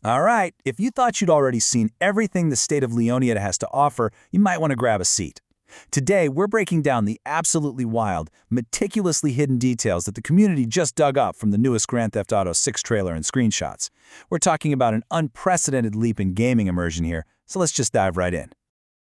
All right, if you thought you'd already seen everything the state of Leonida has to offer, you might want to grab a seat. Today, we're breaking down the absolutely wild, meticulously hidden details that the community just dug up from the newest Grand Theft Auto 6 trailer and screenshots. We're talking about an unprecedented leap in gaming immersion here, so let's just dive right in.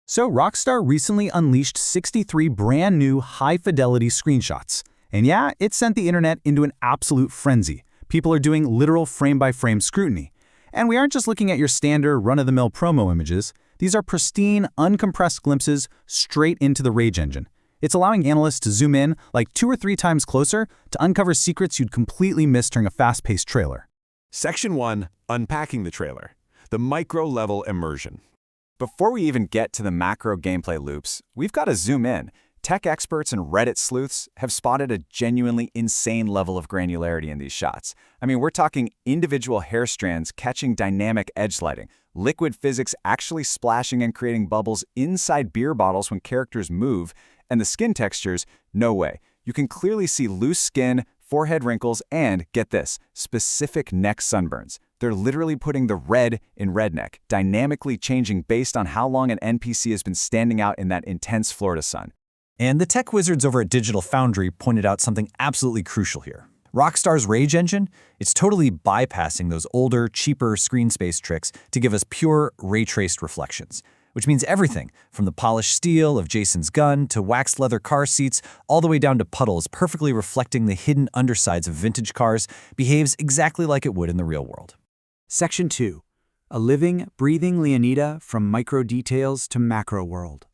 So Rockstar recently unleashed 63 brand new high-fidelity screenshots. And yeah, it sent the internet into an absolute frenzy. People are doing literal frame-by-frame scrutiny. And we aren't just looking at your standard run-of-the-mill promo images. These are pristine, uncompressed glimpses straight into the Rage engine. It's allowing analysts to zoom in like 2 or 3 times closer to uncover secrets you'd completely miss during a fast-paced trailer. Section 1. Unpacking the trailer. The micro-level immersion. Before we even get to the macro gameplay loops, we've got to zoom in. Tech experts and Reddit sleuths have spotted a genuinely insane level of granularity in these shots. I mean, we're talking individual hair strands catching dynamic edge lighting, liquid physics actually splashing and creating bubbles inside beer bottles when characters move, and the skin textures, no way. You can clearly see loose skin, forehead wrinkles, and, get this, specific neck sunburns. They're literally putting the red in redneck, dynamically changing based on how long an NPC has been standing out in that intense Florida sun. And the tech wizards over at Digital Foundry pointed out something absolutely crucial here. Rockstar's Rage engine, it's totally bypassing those older, cheaper screen space tricks to give us pure, ray-traced reflections, which means everything from the polished steel of Jason's gun to waxed leather car seats all the way down to puddles perfectly reflecting the hidden undersides of vintage cars behaves exactly like it would in the real world. Section 2. A living, breathing Leonida from micro details to macro world.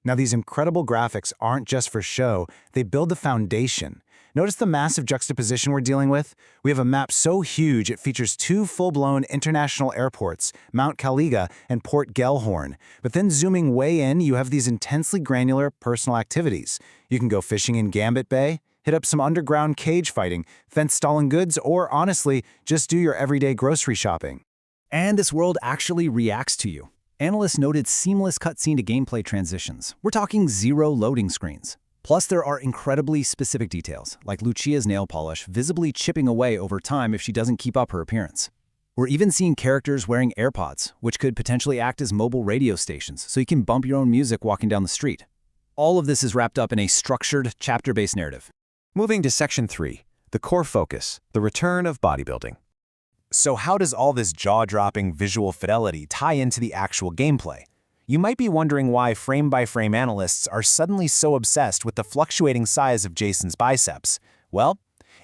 Now, these incredible graphics aren't just for show, they build the foundation. Notice the massive juxtaposition we're dealing with? We have a map so huge it features 2 full-blown international airports, Mount Caliga and Port Gellhorn. But then zooming way in, you have these intensely granular personal activities. You can go fishing in Gambit Bay, hit up some underground cage fighting, fence stalling goods, or honestly, just do your everyday grocery shopping. And this world actually reacts to you. Analysts noted seamless cutscene to gameplay transitions. We're talking 0 loading screens. Plus, there are incredibly specific details, like Lucia's nail polish visibly chipping away over time if she doesn't keep up her appearance. We're even seeing characters wearing AirPods, which could potentially act as mobile radio stations, so you can bump your own music walking down the street. All of this is wrapped up in a structured, chapter-based narrative. Moving to Section 3. The core focus. The return of bodybuilding. So how does all this jaw-dropping visual fidelity tie into the actual gameplay? You might be wondering why frame-by-frame analysts are suddenly so obsessed with the fluctuating size of Jason's biceps. Well,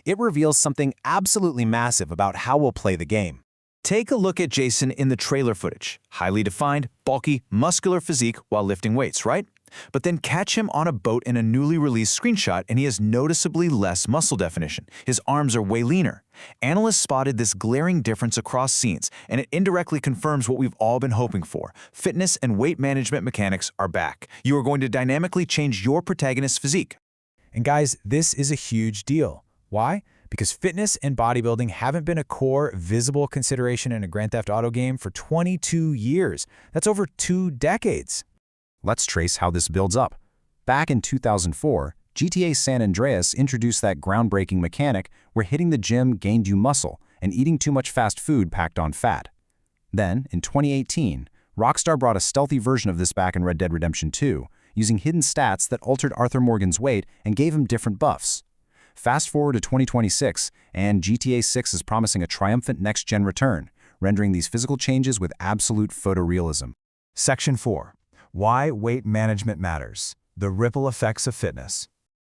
it reveals something absolutely massive about how we'll play the game. Take a look at Jason in the trailer footage. Highly defined, bulky, muscular physique while lifting weights, right? But then catch him on a boat in a newly released screenshot and he has noticeably less muscle definition. His arms are way leaner. Analysts spotted this glaring difference across scenes, and it indirectly confirms what we've all been hoping for. Fitness and weight management mechanics are back. You are going to dynamically change your protagonist's physique. And guys, this is a huge deal. Why? Because fitness and bodybuilding haven't been a core, visible consideration in a Grand Theft Auto game for 22 years. That's over 2 decades. Let's trace how this builds up. Back in 2004, GTA San Andreas introduced that groundbreaking mechanic where hitting the gym gained you muscle and eating too much fast food packed on fat. Then, in 2018, Rockstar brought a stealthy version of this back in Red Dead Redemption 2, using hidden stats that altered Arthur Morgan's weight and gave him different buffs. Fast forward to 2026, and GTA 6 is promising a triumphant next-gen return, rendering these physical changes with absolute photorealism. Section 4. Why weight management matters. The ripple effects of fitness.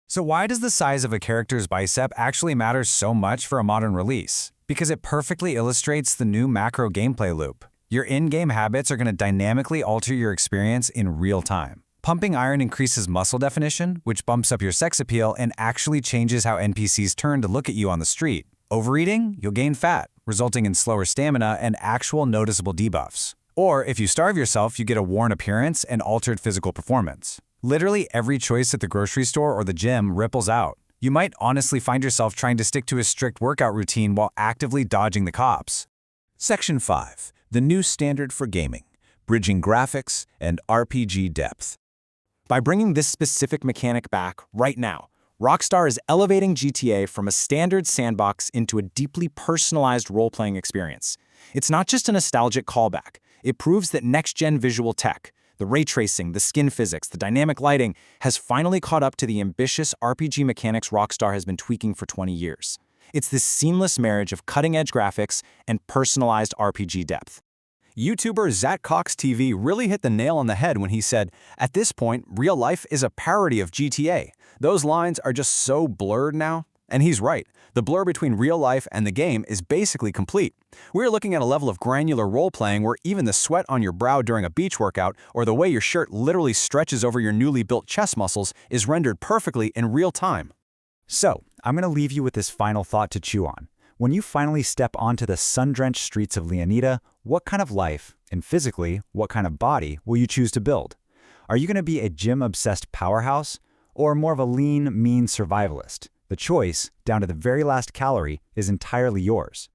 So why does the size of a character's bicep actually matter so much for a modern release? Because it perfectly illustrates the new macro gameplay loop. Your in-game habits are going to dynamically alter your experience in real time. Pumping iron increases muscle definition, which bumps up your sex appeal and actually changes how NPCs turn to look at you on the street. Overeating, you'll gain fat, resulting in slower stamina and actual noticeable debuffs. Or if you starve yourself, you get a worn appearance and altered physical performance. Literally every choice at the grocery store or the gym ripples out. You might honestly find yourself trying to stick to a strict workout routine while actively dodging the cops. Section 5. The new standard for gaming. Bridging graphics and RPG depth. By bringing this specific mechanic back right now, Rockstar is elevating GTA from a standard sandbox into a deeply personalized role-playing experience. It's not just a nostalgic callback. It proves that next-gen visual tech, the ray tracing, the skin physics, the dynamic lighting, has finally caught up to the ambitious RPG mechanics Rockstar has been tweaking for 20 years. It's this seamless marriage of cutting-edge graphics and personalized RPG depth. YouTuber ZatCoxTV really hit the nail on the head when he said, "At this point, real life is a parody of GTA. Those lines are just so blurred now." And he's right. The blur between real life and the game is basically complete. We're looking at a level of granular role-playing where even the sweat on your brow during a beach workout or the way your shirt literally stretches over your newly built chest muscles is rendered perfectly in real time. So, I'm going to leave you with this final thought to chew on. When you finally step onto the sun-drenched streets of Leonida, what kind of life, and physically, what kind of body will you choose to build? Are you going to be a gym-obsessed powerhouse, or more of a lean, mean survivalist? The choice, down to the very last calorie, is entirely yours.